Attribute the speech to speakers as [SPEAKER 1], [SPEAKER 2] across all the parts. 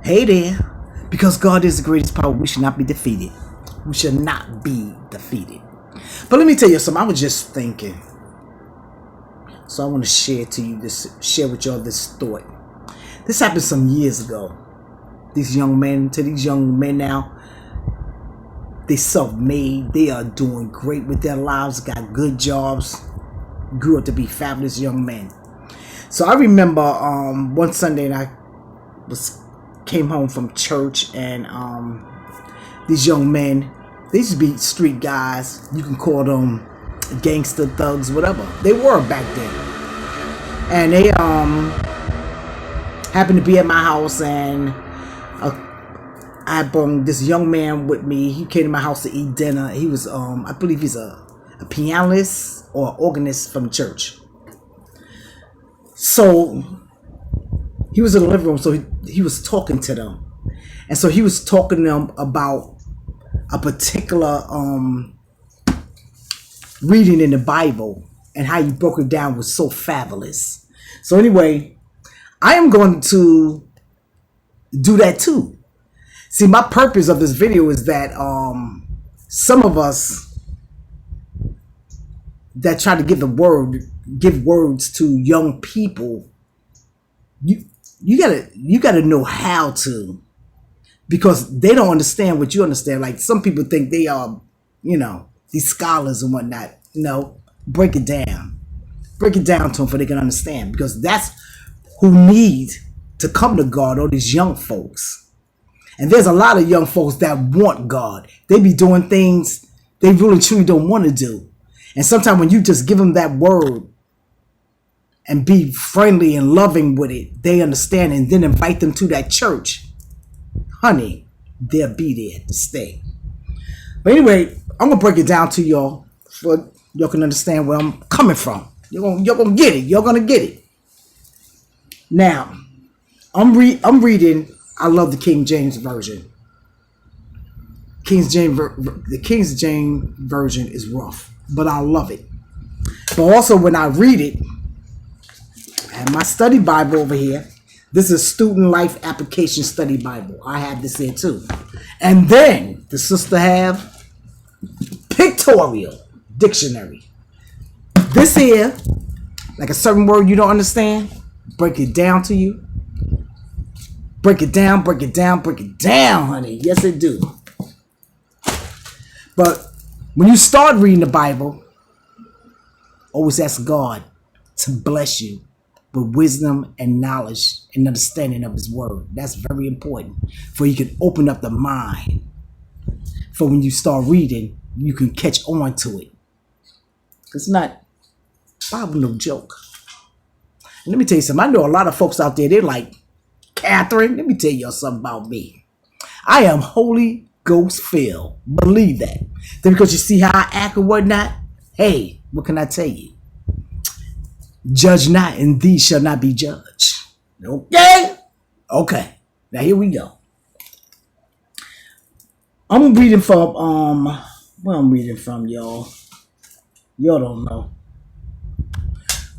[SPEAKER 1] Hey there. Because God is the greatest power, we should not be defeated. We should not be defeated. But let me tell you something. I was just thinking. So I want to share with y'all this thought. This happened some years ago. These young men now, they self-made. They are doing great with their lives, got good jobs, grew up to be fabulous young men. So I remember one Sunday, and I came home from church, and these young men, they used to be street guys. You can call them gangster thugs, whatever they were back then. And they happened to be at my house, and I brought this young man with me. He came to my house to eat dinner. He was I believe he's a pianist or organist from church. So he was in the living room, so he was talking to them. And so he was talking to them about a particular reading in the Bible, and how you broke it down was so fabulous. So anyway, I am going to do that too. See, my purpose of this video is that some of us that try to give words to young people, you gotta know how to, because they don't understand what you understand. Like, some people think they are, these scholars and whatnot. No, break it down to them so they can understand, because that's who need to come to God, all these young folks. And there's a lot of young folks that want God. They be doing things they really truly don't want to do. And sometimes when you just give them that word and be friendly and loving with it, they understand, and then invite them to that church. Honey, they'll be there to stay. But anyway, I'm going to break it down to y'all so y'all can understand where I'm coming from. You're gonna get it. You're going to get it. Now, I'm reading. I love the King James Version. The King James Version is rough, but I love it. But also, when I read it, I have my study Bible over here. This is Student Life Application Study Bible. I have this here too. And then the sister have Pictorial Dictionary. This here, like a certain word you don't understand, break it down to you. Break it down, honey. Yes, it do. But when you start reading the Bible, always ask God to bless you with wisdom and knowledge and understanding of His Word. That's very important, for you can open up the mind. For when you start reading, you can catch on to it. It's not Bible, no joke. And let me tell you something. I know a lot of folks out there, they're like, Catherine, let me tell y'all something about me. I am Holy Ghost filled. Believe that. Then because you see how I act and whatnot, hey, what can I tell you? Judge not, and thee shall not be judged. Okay? Okay. Now here we go. I'm reading from where I'm reading from, y'all. Y'all don't know.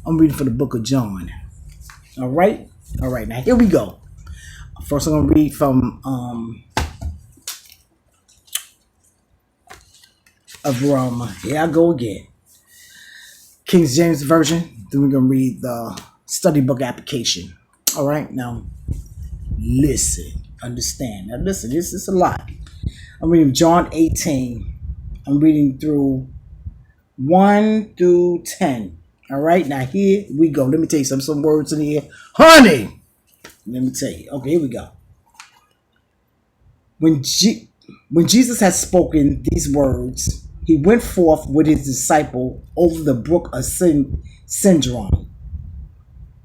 [SPEAKER 1] I'm reading from the book of John. All right? All right, now here we go. First, I'm going to read from here I go again. King James Version. Then we're going to read the study book application. All right, now listen, understand. Now listen, this is a lot. I'm reading John 18. I'm reading through 1 through 10. All right, now here we go. Let me tell you some words in here. Honey! Let me tell you. Okay, here we go. When Jesus had spoken these words, he went forth with his disciple over the brook of Cedron,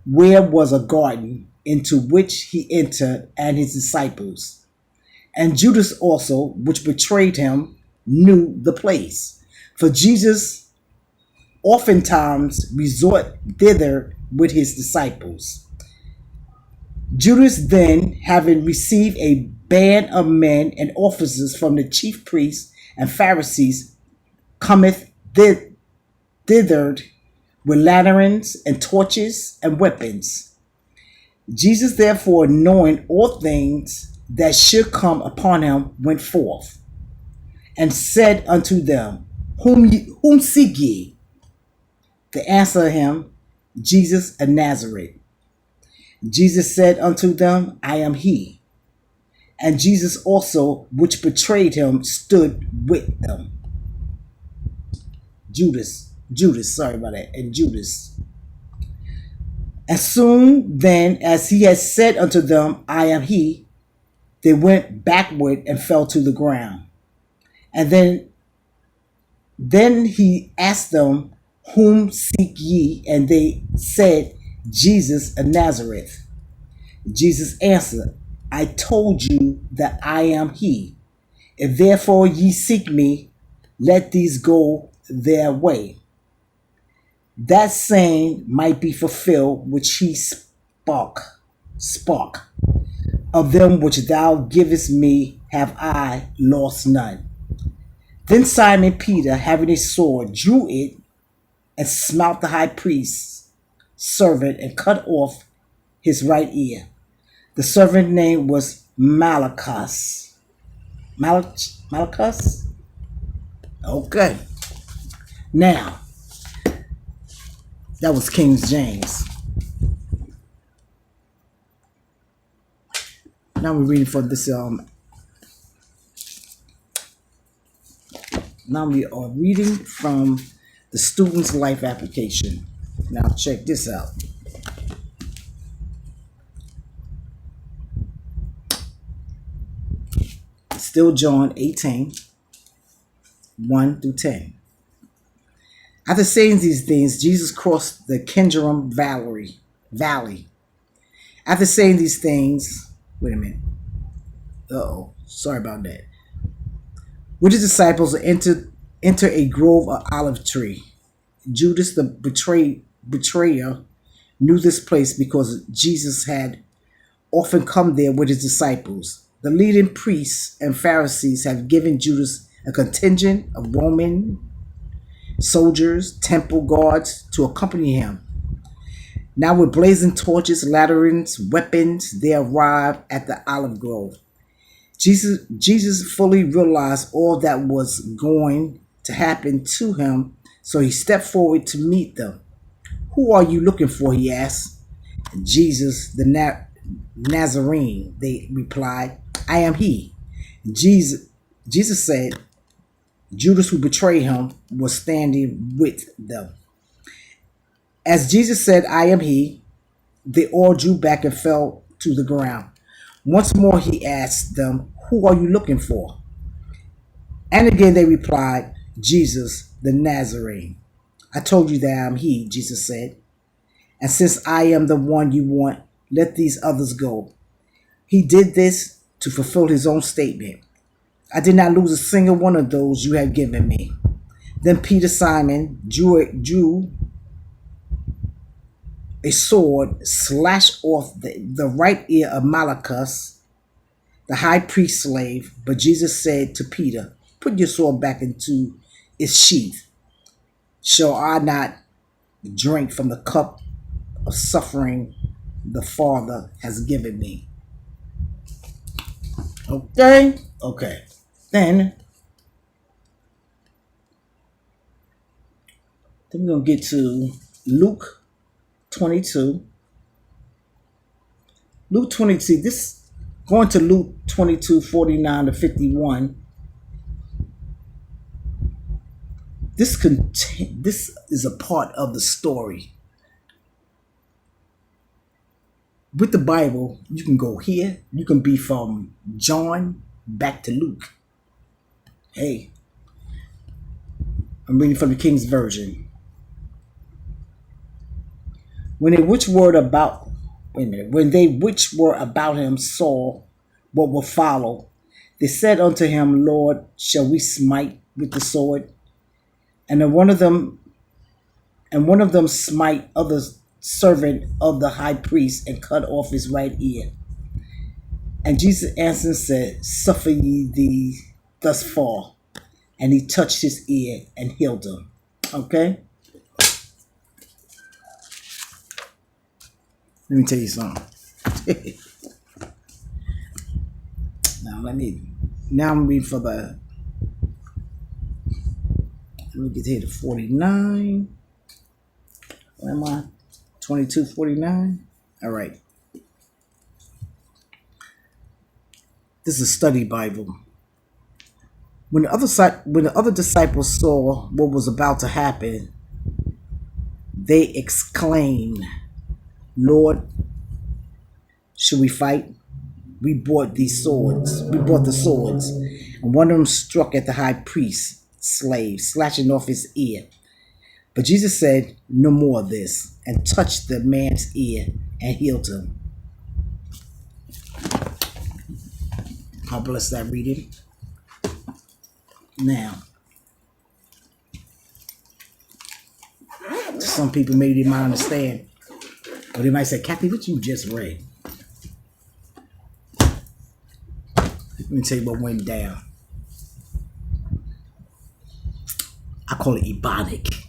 [SPEAKER 1] where was a garden, into which he entered, and his disciples. And Judas also, which betrayed him, knew the place. For Jesus oftentimes resort thither with his disciples. Judas then, having received a band of men and officers from the chief priests and Pharisees, cometh thither with lanterns and torches and weapons. Jesus therefore, knowing all things, that should come upon him went forth, and said unto them, Whom seek ye? They answered him, Jesus of Nazareth. Jesus said unto them, I am he. And Jesus also, which betrayed him, stood with them. Judas, sorry about that, and Judas. As soon then as he had said unto them, I am he, they went backward and fell to the ground. And then he asked them, Whom seek ye? And they said, Jesus of Nazareth. Jesus answered, I told you that I am he. If therefore ye seek me, let these go their way. That saying might be fulfilled which he spoke. Of them which thou givest me have I lost none. Then Simon Peter, having a sword, drew it and smote the high priest's servant and cut off his right ear. The servant's name was Malchus. Malchus? Okay. Now, that was King James. Now we're reading from this. Now we are reading from the Student's Life Application. Now check this out. Still John 18, 1 through 10. After saying these things, Jesus crossed the Kidron Valley. After saying these things, wait a minute. Sorry about that. With his disciples enter a grove of olive tree. Judas, the betrayer, knew this place because Jesus had often come there with his disciples. The leading priests and Pharisees had given Judas a contingent of Roman soldiers, temple guards to accompany him. Now with blazing torches, lanterns, weapons, they arrived at the olive grove. Jesus fully realized all that was going to happen to him, so he stepped forward to meet them. Who are you looking for? He asked. Jesus, the Nazarene, they replied. I am he. Jesus said, Judas, who betrayed him, was standing with them. As Jesus said, I am he, they all drew back and fell to the ground. Once more he asked them, Who are you looking for? And again they replied, Jesus, the Nazarene. I told you that I am he, Jesus said. And since I am the one you want, let these others go. He did this to fulfill his own statement. I did not lose a single one of those you had given me. Then Peter Simon drew a sword, slashed off the right ear of Malchus, the high priest's slave. But Jesus said to Peter, Put your sword back into its sheath. Shall I not drink from the cup of suffering the Father has given me? Okay. Then we're going to get to Luke 22. Luke 22, going to Luke 22, 49 to 51. This is a part of the story. With the Bible, you can go here. You can be from John back to Luke. Hey, I'm reading from the King's Version. When they which were about him saw what would follow, they said unto him, Lord, shall we smite with the sword? And one of them smite other servant of the high priest and cut off his right ear. And Jesus answered and said, Suffer ye these thus far. And he touched his ear and healed him. Okay? Let me tell you something. Now I'm reading for the, let me get here to 49. Where am I? 22:49. All right. This is a study Bible. When the other disciples saw what was about to happen, they exclaimed, "Lord, should we fight? We brought the swords. And one of them struck at the high priest's slave, slashing off his ear. But Jesus said, no more of this, and touched the man's ear and healed him." God bless that reading. Now, some people maybe might understand, or they might say, "Kathy, what you just read?" Let me tell you what went down. I call it Ebonic.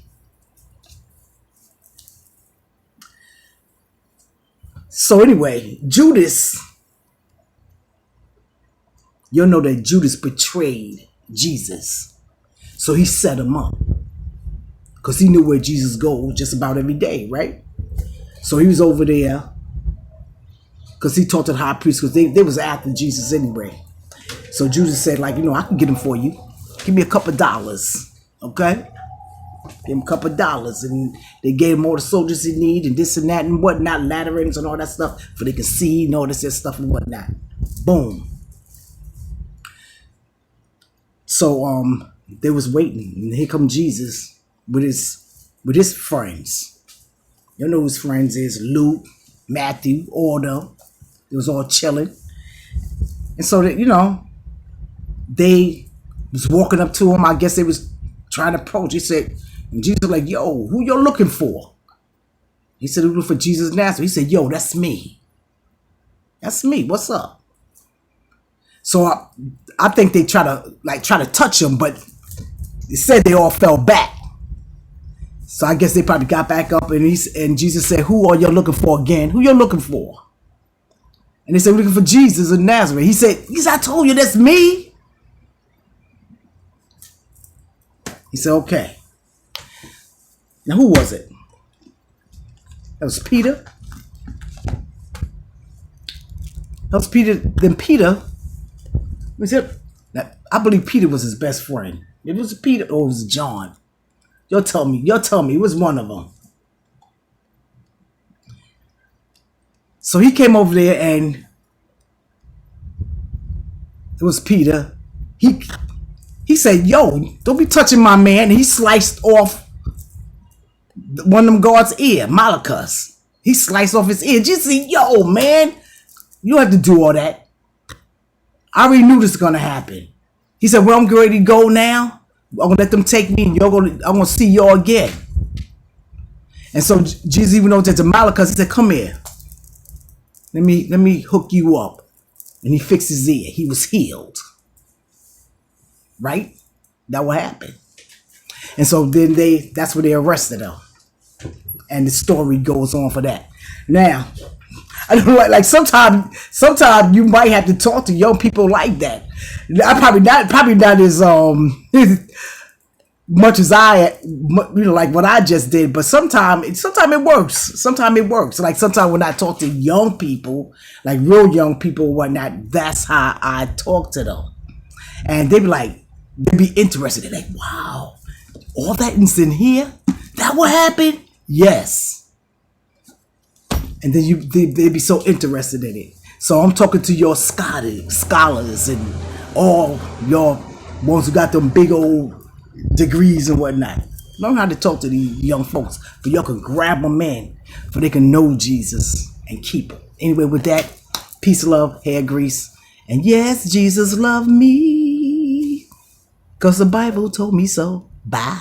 [SPEAKER 1] So anyway, Judas, you'll know that Judas betrayed Jesus. So he set him up. Because he knew where Jesus goes just about every day, right? So he was over there. Because he talked to the high priest, because they was after Jesus anyway. So Judas said, like, I can get him for you. Give me a couple dollars. Okay? Give him a couple dollars. And they gave him all the soldiers he need and this and that and whatnot, latterings and all that stuff, for they can see and all this stuff and whatnot. Boom. So they was waiting, and here come Jesus with his friends. You know who his friends is: Luke, Matthew, all them. They was all chilling. And so that, they was walking up to him. I guess they was trying to approach. He said, and Jesus was like, "Yo, who you looking for?" He said, "Looking for Jesus of Nazareth." He said, "Yo, that's me. That's me. What's up?" So I think they try to touch him, but it said they all fell back. So I guess they probably got back up, and Jesus said, "Who are you looking for again? Who you looking for?" And they said, "We're looking for Jesus of Nazareth." He said, "I told you that's me." He said, "Okay." Now who was it? That was Peter. Then Peter. I believe Peter was his best friend. It was Peter or it was John. You'll tell me. It was one of them. So he came over there, and it was Peter. He said, "Yo, don't be touching my man." And he sliced off one of them guards' ear, Malchus. He sliced off his ear. Just see, "Yo, man, you don't have to do all that. I already knew this was gonna happen." He said, "Well, I'm getting ready to go now. I'm gonna let them take me, and I'm gonna see y'all again." And so Jesus, even though to Malchus, he said, "Come here. Let me hook you up." And he fixed his ear. He was healed. Right? That what happened. And so then that's where they arrested him. And the story goes on for that. Now, I don't like sometimes you might have to talk to young people like that. I probably not as much as like what I just did, but sometimes it works. Sometimes it works. Like sometimes when I talk to young people, like real young people and whatnot, that's how I talk to them. And they'd be interested. They're like, "Wow, all that is in here? That what happened?" Yes. And then they'd be so interested in it. So I'm talking to your scholars and all your ones who got them big old degrees and whatnot. Learn how to talk to these young folks, but y'all can grab them in, for they can know Jesus and keep it. Anyway, with that, peace, love, hair grease, and yes, Jesus loved me, 'cause the Bible told me so. Bye.